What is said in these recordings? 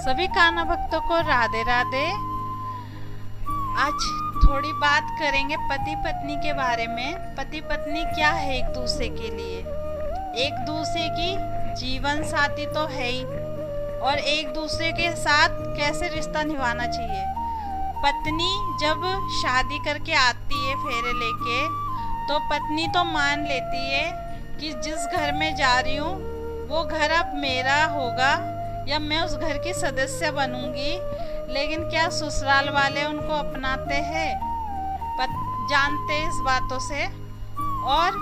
सभी कान्हा भक्तों को राधे राधे। आज थोड़ी बात करेंगे पति पत्नी के बारे में। पति पत्नी क्या है एक दूसरे के लिए, एक दूसरे की जीवन साथी तो है ही, और एक दूसरे के साथ कैसे रिश्ता निभाना चाहिए। पत्नी जब शादी करके आती है फेरे लेके, तो पत्नी तो मान लेती है कि जिस घर में जा रही हूँ वो घर अब मेरा होगा या मैं उस घर की सदस्य बनूंगी। लेकिन क्या ससुराल वाले उनको अपनाते हैं, जानते इस बातों से। और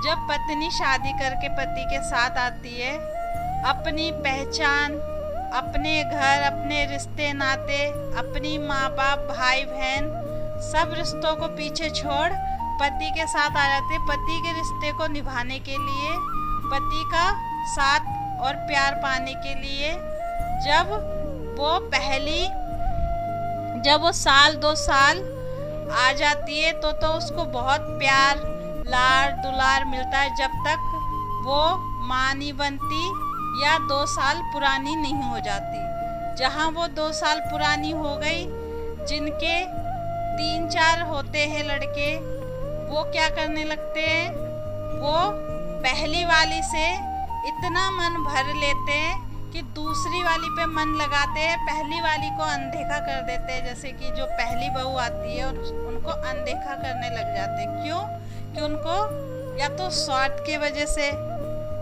जब पत्नी शादी करके पति के साथ आती है, अपनी पहचान, अपने घर, अपने रिश्ते नाते, अपनी माँ बाप, भाई बहन, सब रिश्तों को पीछे छोड़ पति के साथ आ जाते। पति के रिश्ते को निभाने के लिए, पति का साथ और प्यार पाने के लिए जब वो साल 2 साल आ जाती है तो उसको बहुत प्यार लाड़ दुलार मिलता है, जब तक वो माँ नहीं बनती या 2 साल पुरानी नहीं हो जाती। जहाँ वो 2 साल पुरानी हो गई, जिनके 3-4 होते हैं लड़के, वो क्या करने लगते हैं, वो पहली वाली से इतना मन भर लेते हैं कि दूसरी वाली पे मन लगाते हैं, पहली वाली को अनदेखा कर देते हैं। जैसे कि जो पहली बहू आती है और उनको अनदेखा करने लग जाते हैं। क्यों? कि उनको या तो स्वार्थ की वजह से,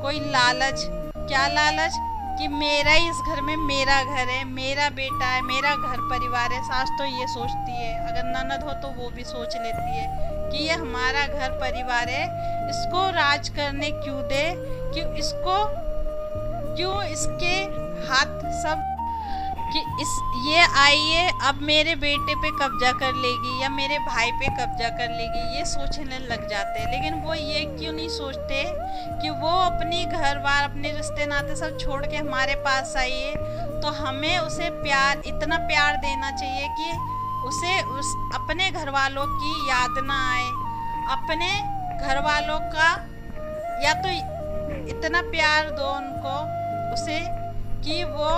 कोई लालच। क्या लालच? कि मेरा ही इस घर में मेरा घर है, मेरा बेटा है, मेरा घर परिवार है। सास तो ये सोचती है, अगर ननद हो तो वो भी सोच लेती है कि ये हमारा घर परिवार है, इसको राज करने क्यों दे, क्यों इसके हाथ सब कि ये आई है अब मेरे बेटे पे कब्जा कर लेगी या मेरे भाई पे कब्जा कर लेगी, ये सोचने लग जाते हैं। लेकिन वो ये क्यों नहीं सोचते कि वो अपनी घर बार, अपने रिश्ते नाते सब छोड़ के हमारे पास आई है, तो हमें उसे इतना प्यार देना चाहिए कि उसे अपने घर वालों की याद ना आए। अपने घर वालों का या तो इतना प्यार दो उनको, उसे, कि वो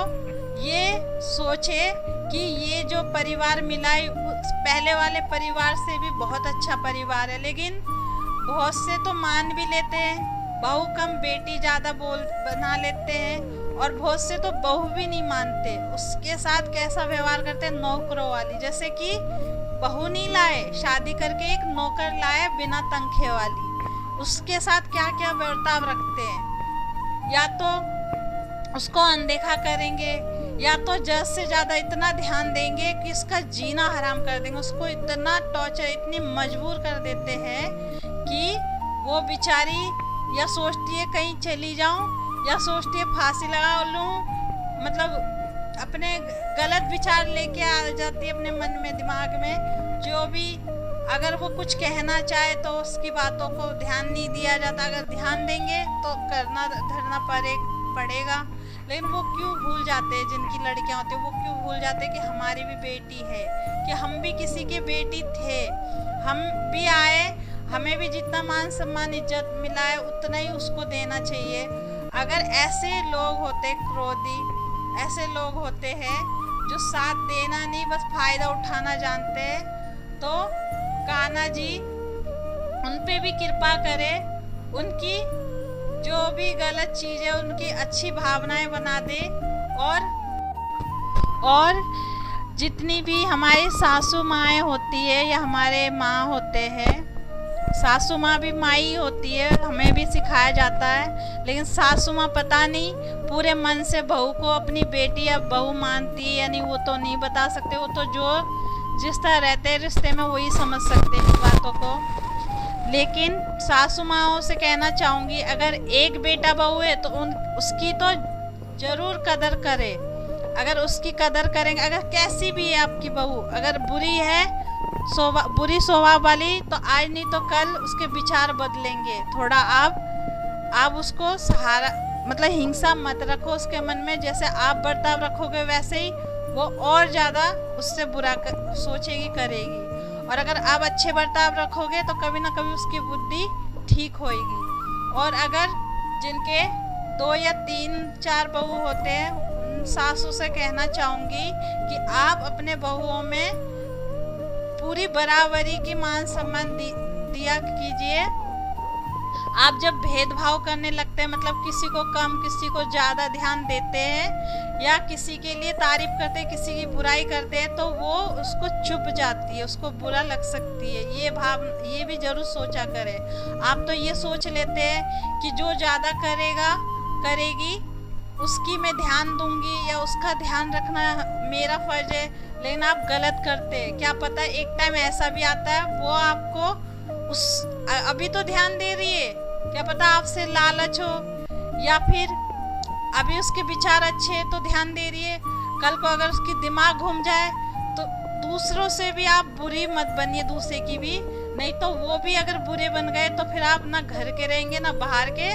ये सोचे कि ये जो परिवार मिला है उस पहले वाले परिवार से भी बहुत अच्छा परिवार है। लेकिन बहुत से तो मान भी लेते हैं, बहू कम बेटी ज़्यादा बना लेते हैं, और बहुत से तो बहू भी नहीं मानते, उसके साथ कैसा व्यवहार करते हैं, नौकरों वाली। जैसे कि बहू नहीं लाए, शादी करके एक नौकर लाए बिना तनख्वाह वाली, उसके साथ क्या क्या बर्ताव रखते हैं। या तो उसको अनदेखा करेंगे, या तो ज़्यादा से ज़्यादा इतना ध्यान देंगे कि इसका जीना हराम कर देंगे, उसको इतना टॉर्चर, इतनी मजबूर कर देते हैं कि वो बेचारी या सोचती है कहीं चली जाऊं, या सोचती है फांसी लगा लूं, मतलब अपने गलत विचार लेके आ जाती है अपने मन में, दिमाग में। जो भी अगर वो कुछ कहना चाहे तो उसकी बातों को ध्यान नहीं दिया जाता, अगर ध्यान देंगे तो करना धरना पड़ेगा। लेकिन वो क्यों भूल जाते हैं, जिनकी लड़कियां होती हैं वो क्यों भूल जाते हैं कि हमारी भी बेटी है, कि हम भी किसी के बेटी थे, हम भी आए, हमें भी जितना मान सम्मान इज्जत मिला है उतना ही उसको देना चाहिए। अगर ऐसे लोग होते क्रोधी, ऐसे लोग होते हैं जो साथ देना नहीं बस फायदा उठाना जानते हैं, तो कान्हा जी उन पे भी कृपा करे, उनकी जो भी गलत चीज़ें उनकी अच्छी भावनाएं बना दे। और जितनी भी हमारी सासू माएँ होती है या हमारे माँ होते हैं, सासू माँ भी माई होती है, हमें भी सिखाया जाता है। लेकिन सासू माँ पता नहीं पूरे मन से बहू को अपनी बेटी या बहू मानती है या नहीं, वो तो नहीं बता सकते। वो तो जो जिस तरह रहते हैं रिश्ते में वही समझ सकते हैं बातों को। लेकिन सासू माँओं से कहना चाहूँगी, अगर एक बेटा बहू है तो उसकी तो ज़रूर कदर करे। अगर उसकी कदर करेंगे, अगर कैसी भी है आपकी बहू, अगर बुरी है, बुरी स्वभाव वाली, तो आज नहीं तो कल उसके विचार बदलेंगे। थोड़ा आप उसको सहारा, मतलब हिंसा मत रखो उसके मन में। जैसे आप बर्ताव रखोगे वैसे ही वो और ज़्यादा उससे बुरा सोचेगी, करेगी। और अगर आप अच्छे बर्ताव रखोगे तो कभी ना कभी उसकी बुद्धि ठीक होएगी। और अगर जिनके 2 या 3-4 बहू होते हैं, उन सासू से कहना चाहूँगी कि आप अपने बहुओं में पूरी बराबरी की मान सम्मान दिया कीजिए। आप जब भेदभाव करने लगते हैं, मतलब किसी को कम किसी को ज़्यादा ध्यान देते हैं या किसी के लिए तारीफ करते हैं किसी की बुराई करते हैं, तो वो उसको चुभ जाती है, उसको बुरा लग सकती है। ये भी जरूर सोचा करें। आप तो ये सोच लेते हैं कि जो ज़्यादा करेगी उसकी मैं ध्यान दूंगी या उसका ध्यान रखना मेरा फर्ज है, लेकिन आप गलत करते हैं। क्या पता एक टाइम ऐसा भी आता है वो आपको अभी तो ध्यान दे रही है, क्या पता आपसे लालच हो या फिर अभी उसके विचार अच्छे हैं तो ध्यान दे रही है, कल को अगर उसकी दिमाग घूम जाए तो दूसरों से भी आप बुरी मत बनिए, दूसरे की भी, नहीं तो वो भी अगर बुरे बन गए तो फिर आप ना घर के रहेंगे ना बाहर के,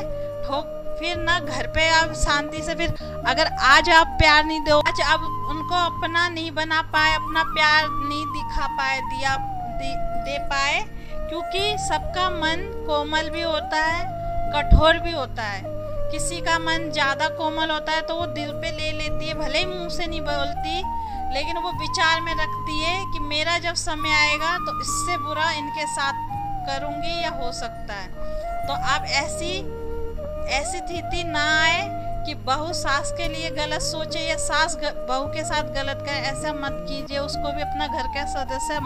फिर ना घर पे आप शांति से, फिर अगर आज आप प्यार नहीं दो, आज आप उनको अपना नहीं बना पाए, अपना प्यार नहीं दिखा पाए, दे पाए, क्योंकि सबका मन कोमल भी होता है कठोर भी होता है। किसी का मन ज़्यादा कोमल होता है तो वो दिल पे ले लेती है, भले ही मुंह से नहीं बोलती, लेकिन वो विचार में रखती है कि मेरा जब समय आएगा तो इससे बुरा इनके साथ करूँगी या हो सकता है। तो आप ऐसी स्थिति ना आए कि बहू सास के लिए गलत सोचे या सास बहू के साथ गलत करे, ऐसा मत कीजिए। उसको भी अपना घर का सदस्य,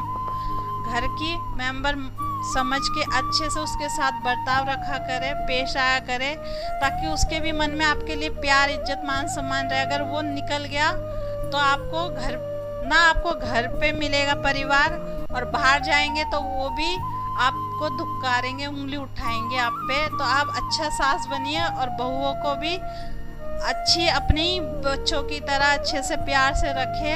घर की मेंबर समझ के अच्छे से उसके साथ बर्ताव रखा करे, पेश आया करे, ताकि उसके भी मन में आपके लिए प्यार इज्जत मान सम्मान रहे। अगर वो निकल गया तो आपको घर पे मिलेगा परिवार, और बाहर जाएंगे तो वो भी आपको धुकारेंगे, उंगली उठाएंगे आप पे। तो आप अच्छा सास बनिए और बहुओं को भी अच्छी अपनी बच्चों की तरह अच्छे से प्यार से रखे।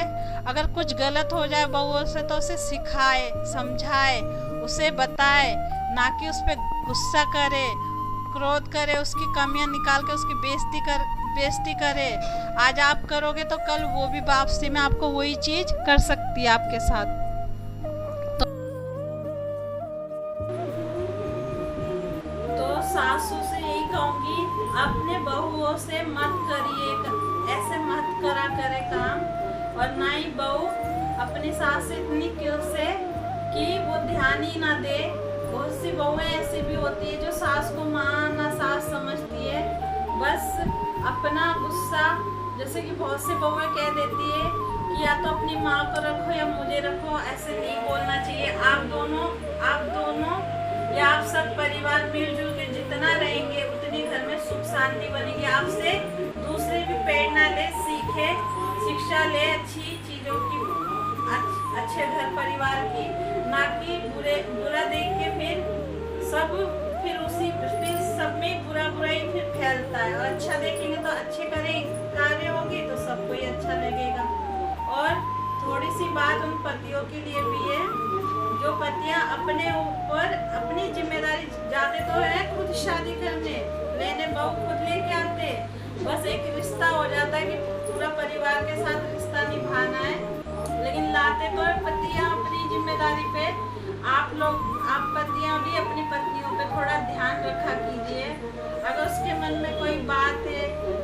अगर कुछ गलत हो जाए बहुओं से तो उसे सिखाए, समझाए, उसे बताए, ना कि उस पर गुस्सा करे, क्रोध करे, उसकी कमियां निकाल के उसकी बेइज्जती करे। आज आप करोगे तो कल वो भी वापसी में आपको वही चीज कर सकती है आपके साथ। तो सासू से यही कहूँगी, अपने बहुओं से मत करिए, ऐसे मत करा करे काम, और ना ही बहू अपनी सास से इतनी क्यों से कि वो ध्यान ही ना दे। बहुत सी बहुएं ऐसी भी होती है जो सास को माँ ना सास समझती है, बस अपना गुस्सा, जैसे कि बहुत सी बहुएं कह देती है कि या तो अपनी माँ को रखो या मुझे रखो, ऐसे नहीं बोलना चाहिए। आप दोनों या आप सब परिवार मिलजुल के जितना रहेंगे उतनी घर में सुख शांति बनेगी। आपसे दूसरे भी प्रेरणा ले, सीखे, शिक्षा ले अच्छी चीज़ों की, अच्छे घर परिवार की, ना कि बुरा देख के फिर सब में बुराई फिर फैलता है। और अच्छा देखेंगे तो अच्छे कार्य होगी तो सबको ही अच्छा लगेगा। और थोड़ी सी बात उन पतियों के लिए भी है जो पतियां अपने ऊपर अपनी जिम्मेदारी जाते तो है खुद शादी करने, लेने बहू खुद लेके आते, बस एक रिश्ता हो जाता है कि पूरा परिवार के साथ रिश्ता निभाना है, लेकिन लाते तो है पतियां अपनी जिम्मेदारी पे। आप पतियां भी अपनी पत्नियों पे थोड़ा ध्यान रखा कीजिए। अगर उसके मन में कोई बात है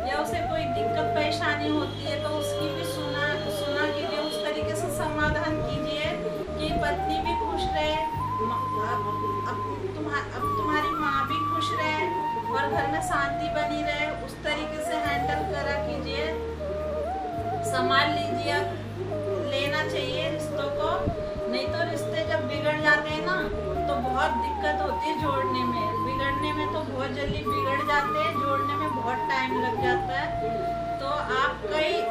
या उसे कोई दिक्कत परेशानी होती है तो उसकी भी सुना कीजिए, उस तरीके से समाधान कीजिए कि पत्नी भी खुश रहे, अब तुम्हारी माँ भी खुश रहे और घर में शांति बनी रहे। उस तरीके से हैंडल करा कीजिए, संभाल लीजिए, लेना चाहिए रिश्तों को। नहीं तो रिश्ते जब बिगड़ जाते हैं ना तो बहुत दिक्कत होती है जोड़ने में। बिगड़ने में तो बहुत जल्दी बिगड़ जाते हैं, जोड़ने में बहुत टाइम लग जाता है। तो आप कई